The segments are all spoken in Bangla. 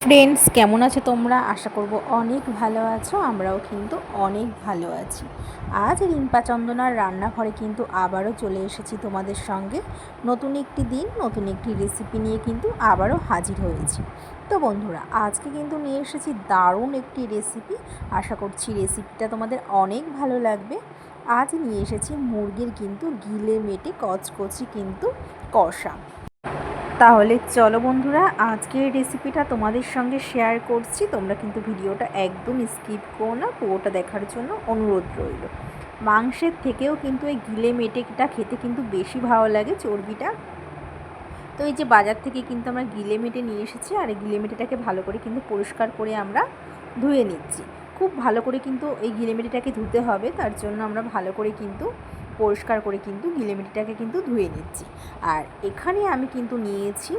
ফ্রেন্ডস, কেমন আছো তোমরা? আশা করব অনেক ভালো আছো। আমরাও কিন্তু অনেক ভালো আছি। আজ রিম্পা চন্দনার রান্নাঘরে কিন্তু আবারও চলে এসেছি তোমাদের সঙ্গে। নতুন একটি দিন, নতুন একটি রেসিপি নিয়ে কিন্তু আবারও হাজির হয়েছি। তো বন্ধুরা, আজকে কিন্তু নিয়ে এসেছি দারুণ একটি রেসিপি। আশা করছি রেসিপিটা তোমাদের অনেক ভালো লাগবে। আজ নিয়ে এসেছি মুরগির কিন্তু গিলে মেটে কচকচি কিন্তু কষা। তাহলে চলো বন্ধুরা, আজকের রেসিপিটা তোমাদের সঙ্গে শেয়ার করছি। তোমরা কিন্তু ভিডিওটা একদম স্কিপ করো না, পুরোটা দেখার জন্য অনুরোধ রইল। মাংসের থেকেও কিন্তু এই গিলে মেটেটা খেতে কিন্তু বেশি ভালো লাগে, চর্বিটা। তো এই যে বাজার থেকে কিন্তু আমরা গিলে মেটে নিয়ে এসেছি, আর এই গিলে মেটেটাকে ভালো করে কিন্তু পরিষ্কার করে আমরা ধুয়ে নিচ্ছি। খুব ভালো করে কিন্তু এই গিলে মেটেটাকে ধুতে হবে, তার জন্য আমরা ভালো করে কিন্তু পরিষ্কার করে কিন্তু গিলেমিটিটাকে কিন্তু ধুয়ে নিচ্ছি। আর এখানে আমি কিন্তু নিয়েছি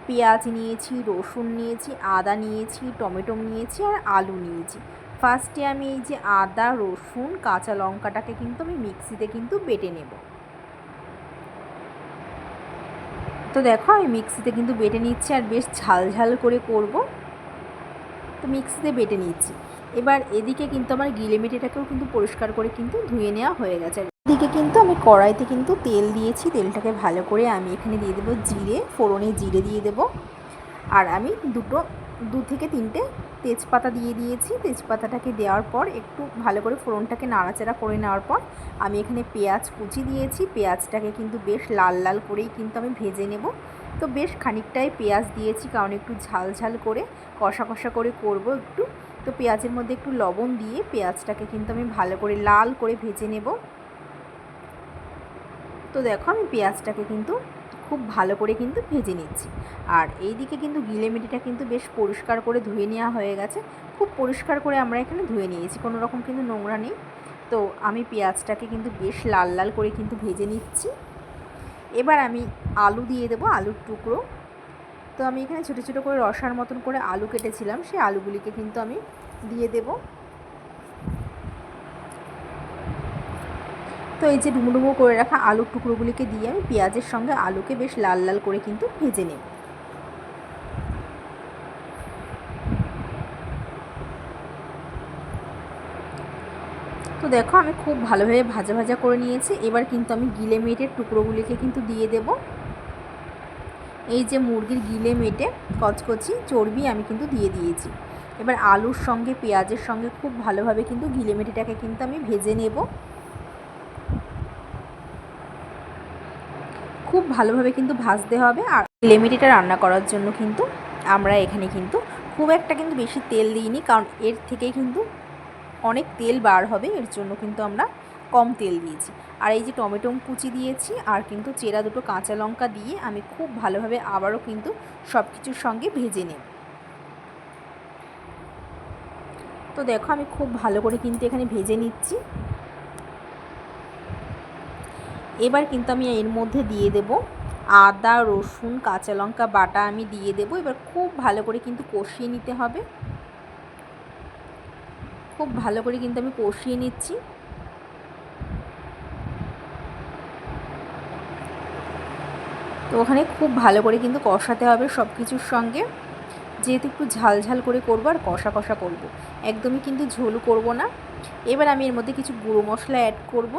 পেঁয়াজ নিয়েছি, রসুন নিয়েছি, আদা নিয়েছি, টমেটো নিয়েছি, আর আলু নিয়েছি। ফার্স্টে আমি এই যে আদা, রসুন, কাঁচা লঙ্কাটাকে কিন্তু আমি মিক্সিতে কিন্তু বেটে নেব। তো দেখো, আমি মিক্সিতে কিন্তু বেটে নিচ্ছি, আর বেশ ঝাল ঝাল করে করব। তো মিক্সিতে বেটে নিচ্ছি। এবার এদিকে কিন্তু আমার গিলেমিটিটাকেও কিন্তু পরিষ্কার করে কিন্তু ধুয়ে নেওয়া হয়ে গেছে। এদিকে কিন্তু আমি কড়াইতে কিন্তু তেল দিয়েছি। তেলটাকে ভালো করে আমি এখানে দিয়ে দেবো জিরে, ফোড়নে জিরে দিয়ে দেবো। আর আমি দু থেকে তিনটে তেজপাতা দিয়ে দিয়েছি। তেজপাতাটাকে দেওয়ার পর একটু ভালো করে ফোড়নটাকে নাড়াচাড়া করে নেওয়ার পর আমি এখানে পেঁয়াজ কুচি দিয়েছি। পেঁয়াজটাকে কিন্তু বেশ লাল লাল করেই কিন্তু আমি ভেজে নেব। তো বেশ খানিকটাই পেঁয়াজ দিয়েছি, কারণ একটু ঝাল ঝাল করে কষা কষা করে করব একটু। তো পেঁয়াজের মধ্যে একটু লবণ দিয়ে পেঁয়াজটাকে কিন্তু আমি ভালো করে লাল করে ভেজে নেব। তো দেখো, আমি পেঁয়াজটাকে কিন্তু খুব ভালো করে কিন্তু ভেজে নিচ্ছি। আর এই দিকে কিন্তু গিলেমিটিটা কিন্তু বেশ পরিষ্কার করে ধুয়ে নেওয়া হয়ে গেছে। খুব পরিষ্কার করে আমরা এখানে ধুয়ে নিয়েছি, কোনো রকম কিন্তু নোংরা নেই। তো আমি পেঁয়াজটাকে কিন্তু বেশ লাল লাল করে কিন্তু ভেজে নিচ্ছি। এবার আমি আলু দিয়ে দেবো, আলুর টুকরো। তো আমি এখানে ছোটো ছোটো করে রসার মতন করে আলু কেটেছিলাম, সেই আলুগুলিকে কিন্তু আমি দিয়ে দেবো। তো এই যে ডুমো ডুমো করে রাখা আলুর টুকরোগুলিকে দিয়ে আমি পেঁয়াজের সঙ্গে আলুকে বেশ লাল লাল করে কিন্তু ভেজে নেব। তো দেখো, আমি খুব ভালোভাবে ভাজা ভাজা করে নিয়েছি। এবার কিন্তু আমি গিলে মেটের টুকরোগুলিকে কিন্তু দিয়ে দেব। এই যে মুরগির গিলে মেটে কচকচি চর্বি আমি কিন্তু দিয়ে দিয়েছি। এবার আলুর সঙ্গে পেঁয়াজের সঙ্গে খুব ভালোভাবে কিন্তু গিলে মেটেটাকে কিন্তু আমি ভেজে নেব। খুব ভালোভাবে কিন্তু ভাজতে হবে। আর লেমিটিটা রান্না করার জন্য কিন্তু আমরা এখানে কিন্তু খুব একটা কিন্তু বেশি তেল দিইনি, কারণ এর থেকেই কিন্তু অনেক তেল বার হবে, এর জন্য কিন্তু আমরা কম তেল দিয়েছি। আর এই যে টমেটো কুচি দিয়েছি, আর কিন্তু চেরা দুটো কাঁচা লঙ্কা দিয়ে আমি খুব ভালোভাবে আবারও কিন্তু সব কিছুর সঙ্গে ভেজে নেব। তো দেখো, আমি খুব ভালো করে কিন্তু এখানে ভেজে নিচ্ছি। এবার কিন্তু আমি এর মধ্যে দিয়ে দেব আদা, রসুন, কাঁচা লঙ্কা বাটা আমি দিয়ে দেব। এবার খুব ভালো করে কিন্তু কষিয়ে নিতে হবে। খুব ভালো করে কিন্তু আমি কষিয়ে নিচ্ছি। তো ওখানে খুব ভালো করে কিন্তু কষাতে হবে সব কিছুর সঙ্গে, যেহেতু একটু ঝাল ঝাল করে করবো আর কষা কষা করব, একদমই কিন্তু ঝোল করব না। এবার আমি এর মধ্যে কিছু গুঁড়ো মশলা অ্যাড করব।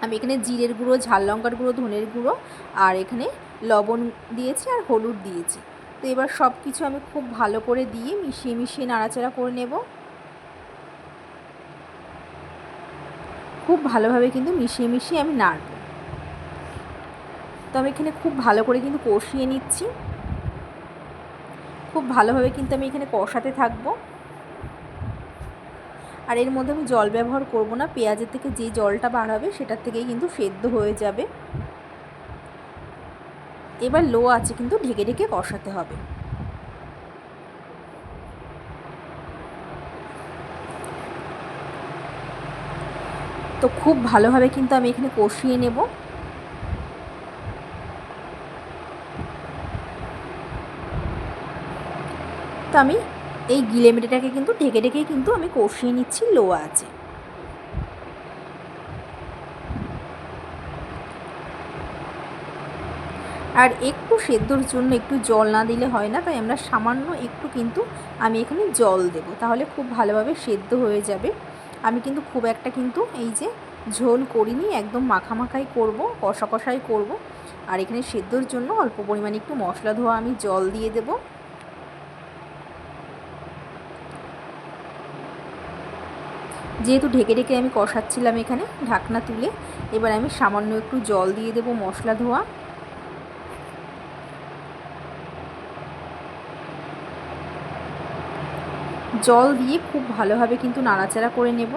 আমি এখানে জিরের গুঁড়ো, ঝাল লঙ্কার গুঁড়ো, ধনের গুঁড়ো, আর এখানে লবণ দিয়েছি, আর হলুদ দিয়েছি। তো এবার সব কিছু আমি খুব ভালো করে দিয়ে মিশিয়ে মিশিয়ে নাড়াচাড়া করে নেব। খুব ভালোভাবে কিন্তু মিশিয়ে মিশিয়ে আমি নাড়ব। তো আমি এখানে খুব ভালো করে কিন্তু কষিয়ে নিচ্ছি। খুব ভালোভাবে কিন্তু আমি এখানে কষাতে থাকবো। আর এর মধ্যে আমি জল ব্যবহার করব না, পেঁয়াজের থেকে যে জলটা বার হবে সেটার থেকেই কিন্তু সেদ্ধ হয়ে যাবে। এবার লো আছে কিন্তু ঢেকে ঢেকে কষাতে হবে। তো খুব ভালোভাবে কিন্তু আমি এখানে কষিয়ে নেব। তো আমি এই গিলেমিটিটাকে কিন্তু ঢেকে ঢেকেই কিন্তু আমি কষিয়ে নিচ্ছি লো আছে। আর একটু সেদ্ধর জন্য একটু জল না দিলে হয় না, তাই আমরা সামান্য একটু কিন্তু আমি এখানে জল দেব, তাহলে খুব ভালোভাবে সেদ্ধ হয়ে যাবে। আমি কিন্তু খুব একটা কিন্তু এই যে ঝোল করিনি, একদম মাখামাখাই করব, কষা কষাই করব। আর এখানে সেদ্ধর জন্য অল্প পরিমাণে একটু মশলা ধোয়া আমি জল দিয়ে দেব। যেহেতু ঢেকে ঢেকে আমি কষাচ্ছিলাম এখানে ঢাকনা তুলে, এবার আমি সামান্য একটু জল দিয়ে দেব মশলা ধোয়া। জল দিয়ে খুব ভালোভাবে কিন্তু নাড়াচাড়া করে নেব।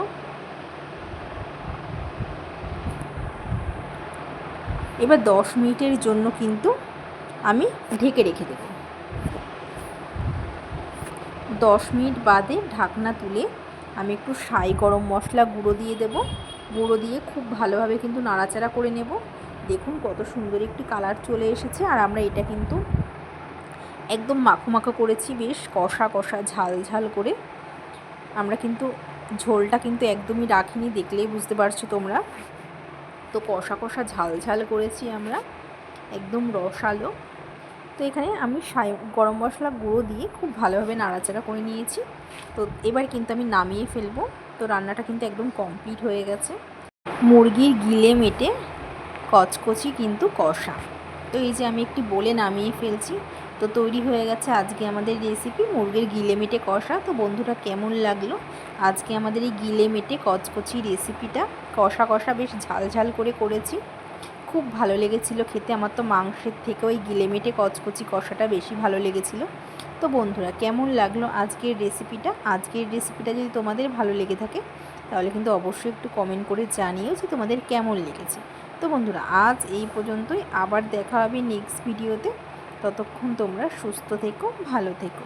এবার 10 মিনিটের জন্য কিন্তু আমি ঢেকে রেখে দেব। 10 মিনিট বাদে ঢাকনা তুলে আমি একটু সাই গরম মশলা গুঁড়ো দিয়ে দেব। গুঁড়ো দিয়ে খুব ভালোভাবে কিন্তু নাড়াচাড়া করে নেব। দেখুন কত সুন্দর একটি কালার চলে এসেছে। আর আমরা এটা কিন্তু একদম মাখো মাখো করেছি, বেশ কষা কষা ঝাল ঝাল করে। আমরা কিন্তু ঝোলটা কিন্তু একদমই রাখিনি, দেখলেই বুঝতে পারছো তোমরা। তো কষা কষা ঝাল ঝাল করেছি আমরা, একদম রসালো। তো এখানে আমি গরম মশলা গুঁড়ো দিয়ে খুব ভালোভাবে নাড়াচাড়া করে নিয়েছি। তো এবার কিন্তু আমি নামিয়ে ফেলবো। তো রান্নাটা কিন্তু একদম কমপ্লিট হয়ে গেছে। মুরগির গিলে মেটে কচকচি কিন্তু কষা। তো এই যে আমি একটি বলে নামিয়ে ফেলছি। তো তৈরি হয়ে গেছে আজকে আমাদের রেসিপি মুরগির গিলে মেটে কষা। তো বন্ধুরা কেমন লাগলো আজকে আমাদের এই গিলে মেটে কচকচি রেসিপিটা? কষা কষা বেশ ঝাল ঝাল করে করেছি, খুব ভালো লেগেছিলো খেতে। আমার তো মাংসের থেকেও ওই গিলে মেটে কচকচি কষাটা বেশি ভালো লেগেছিলো। তো বন্ধুরা কেমন লাগলো আজকের রেসিপিটা যদি তোমাদের ভালো লেগে থাকে তাহলে কিন্তু অবশ্যই একটু কমেন্ট করে জানিও যে তোমাদের কেমন লেগেছে। তো বন্ধুরা আজ এই পর্যন্তই, আবার দেখা হবে নেক্সট ভিডিওতে। ততক্ষণ তোমরা সুস্থ থেকো, ভালো থেকো।